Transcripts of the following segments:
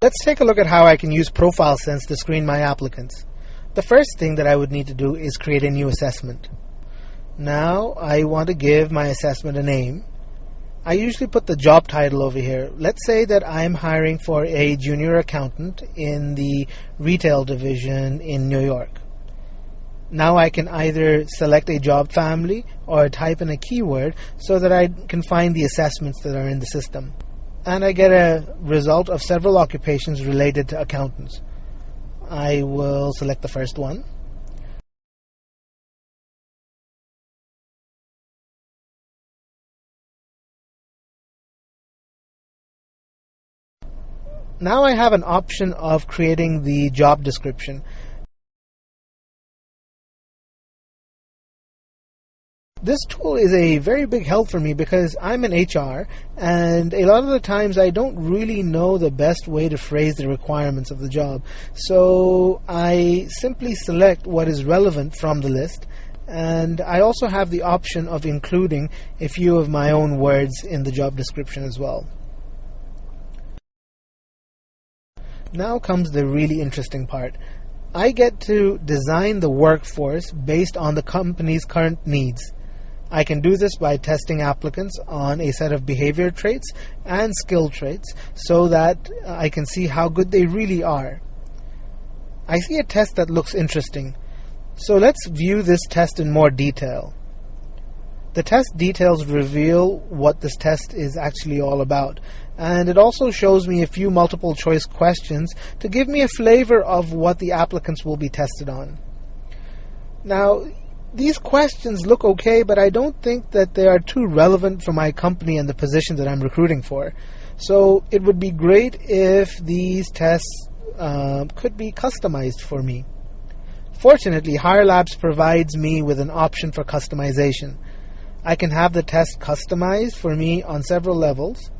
Let's take a look at how I can use ProfileSense to screen my applicants. The first thing that I would need to do is create a new assessment. Now I want to give my assessment a name. I usually put the job title over here. Let's say that I'm hiring for a junior accountant in the retail division in New York. Now I can either select a job family or type in a keyword so that I can find the assessments that are in the system. And I get a result of several occupations related to accountants. I will select the first one. Now I have an option of creating the job description. This tool is a very big help for me because I'm in HR, and a lot of the times I don't really know the best way to phrase the requirements of the job. So I simply select what is relevant from the list, and I also have the option of including a few of my own words in the job description as well. Now comes the really interesting part. I get to design the workforce based on the company's current needs. I can do this by testing applicants on a set of behavior traits and skill traits so that I can see how good they really are. I see a test that looks interesting. So let's view this test in more detail. The test details reveal what this test is actually all about, and it also shows me a few multiple choice questions to give me a flavor of what the applicants will be tested on. Now, these questions look okay, but I don't think that they are too relevant for my company and the position that I'm recruiting for. So it would be great if these tests could be customized for me. Fortunately, Hire Labs provides me with an option for customization. I can have the test customized for me on several levels.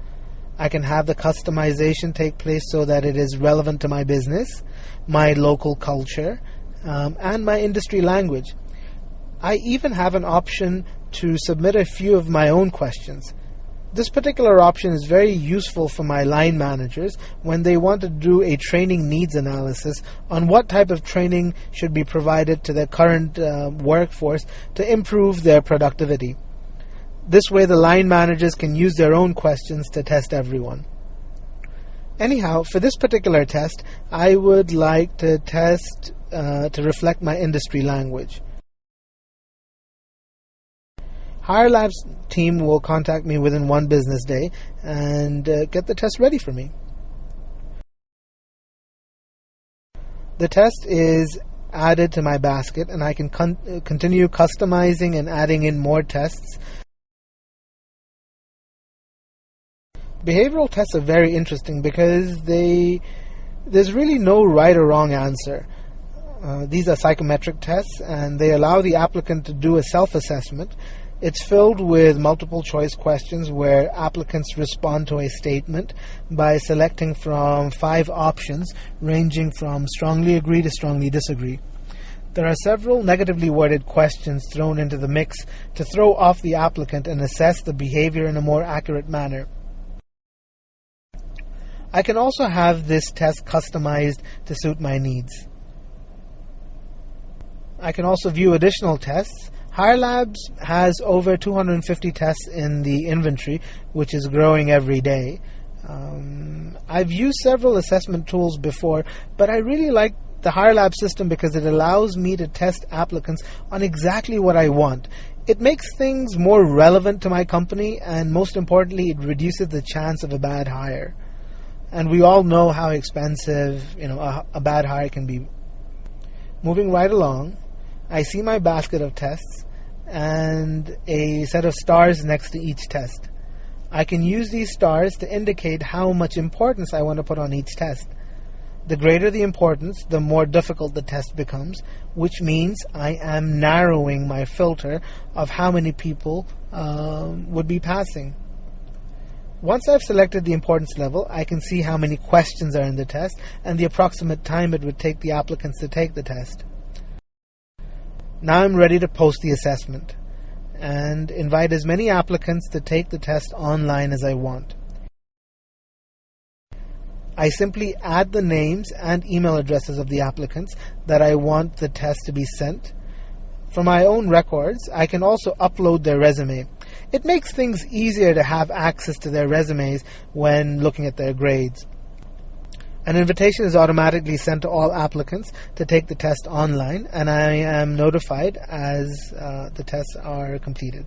I can have the customization take place so that it is relevant to my business, my local culture, and my industry language. I even have an option to submit a few of my own questions. This particular option is very useful for my line managers when they want to do a training needs analysis on what type of training should be provided to their current workforce to improve their productivity. This way the line managers can use their own questions to test everyone. Anyhow, for this particular test, I would like to test to reflect my industry language. Hire Labs team will contact me within one business day and get the test ready for me. The test is added to my basket, and I can continue customizing and adding in more tests. Behavioral tests are very interesting because there's really no right or wrong answer. These are psychometric tests, and they allow the applicant to do a self-assessment. It's filled with multiple choice questions where applicants respond to a statement by selecting from 5 options ranging from strongly agree to strongly disagree. There are several negatively worded questions thrown into the mix to throw off the applicant and assess the behavior in a more accurate manner. I can also have this test customized to suit my needs. I can also view additional tests. Hire Labs has over 250 tests in the inventory, which is growing every day. I've used several assessment tools before, but I really like the Hire Labs system because it allows me to test applicants on exactly what I want. It makes things more relevant to my company, and most importantly, it reduces the chance of a bad hire. And we all know how expensive, a bad hire can be. Moving right along, I see my basket of tests and a set of stars next to each test. I can use these stars to indicate how much importance I want to put on each test. The greater the importance, the more difficult the test becomes, which means I am narrowing my filter of how many people would be passing. Once I've selected the importance level, I can see how many questions are in the test and the approximate time it would take the applicants to take the test. Now I'm ready to post the assessment and invite as many applicants to take the test online as I want. I simply add the names and email addresses of the applicants that I want the test to be sent. For my own records, I can also upload their resume. It makes things easier to have access to their resumes when looking at their grades. An invitation is automatically sent to all applicants to take the test online, and I am notified as the tests are completed.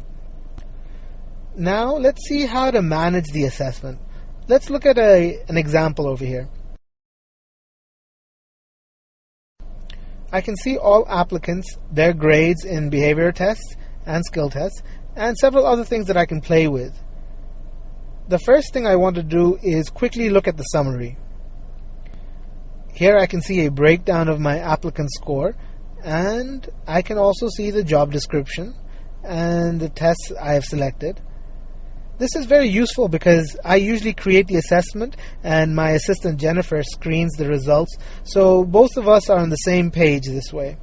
Now let's see how to manage the assessment. Let's look at an example over here. I can see all applicants, their grades in behavior tests and skill tests, and several other things that I can play with. The first thing I want to do is quickly look at the summary. Here I can see a breakdown of my applicant score, and I can also see the job description and the tests I have selected. This is very useful because I usually create the assessment and my assistant Jennifer screens the results, so both of us are on the same page this way.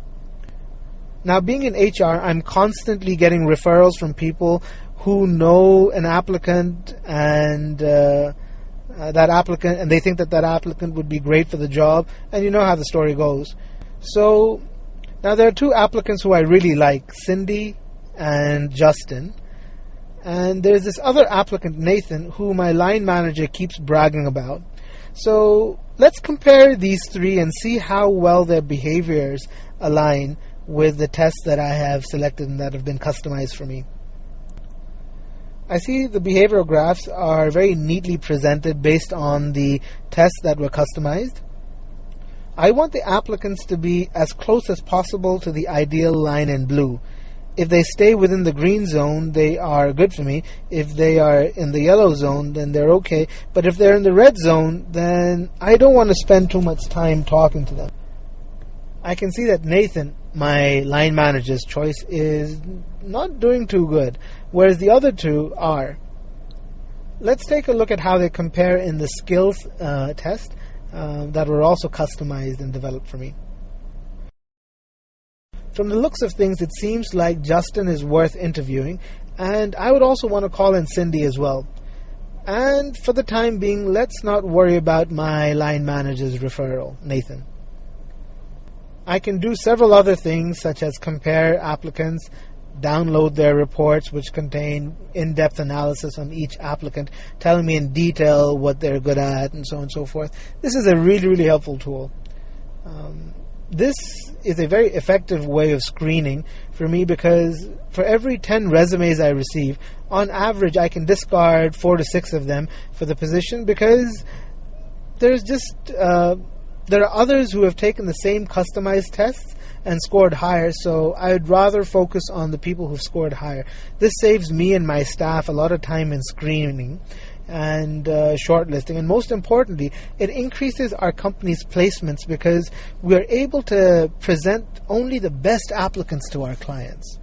Now, being in HR, I'm constantly getting referrals from people who know an applicant and they think that applicant would be great for the job, and you know how the story goes. So now there are two applicants who I really like, Cindy and Justin. And there's this other applicant, Nathan, who my line manager keeps bragging about. So let's compare these three and see how well their behaviors align with the tests that I have selected and that have been customized for me. I see the behavioral graphs are very neatly presented based on the tests that were customized. I want the applicants to be as close as possible to the ideal line in blue. If they stay within the green zone, they are good for me. If they are in the yellow zone, then they're okay. But if they're in the red zone, then I don't want to spend too much time talking to them. I can see that Nathan, my line manager's choice, is not doing too good, whereas the other two are. Let's take a look at how they compare in the skills test that were also customized and developed for me. From the looks of things, it seems like Justin is worth interviewing, and I would also want to call in Cindy as well. And for the time being, let's not worry about my line manager's referral, Nathan. I can do several other things, such as compare applicants, download their reports, which contain in-depth analysis on each applicant, telling me in detail what they're good at, and so on and so forth. This is a really, really helpful tool. This is a very effective way of screening for me because for every 10 resumes I receive, on average I can discard 4 to 6 of them for the position because there are others who have taken the same customized tests and scored higher, so I would rather focus on the people who've scored higher. This saves me and my staff a lot of time in screening and shortlisting, and most importantly, it increases our company's placements because we are able to present only the best applicants to our clients.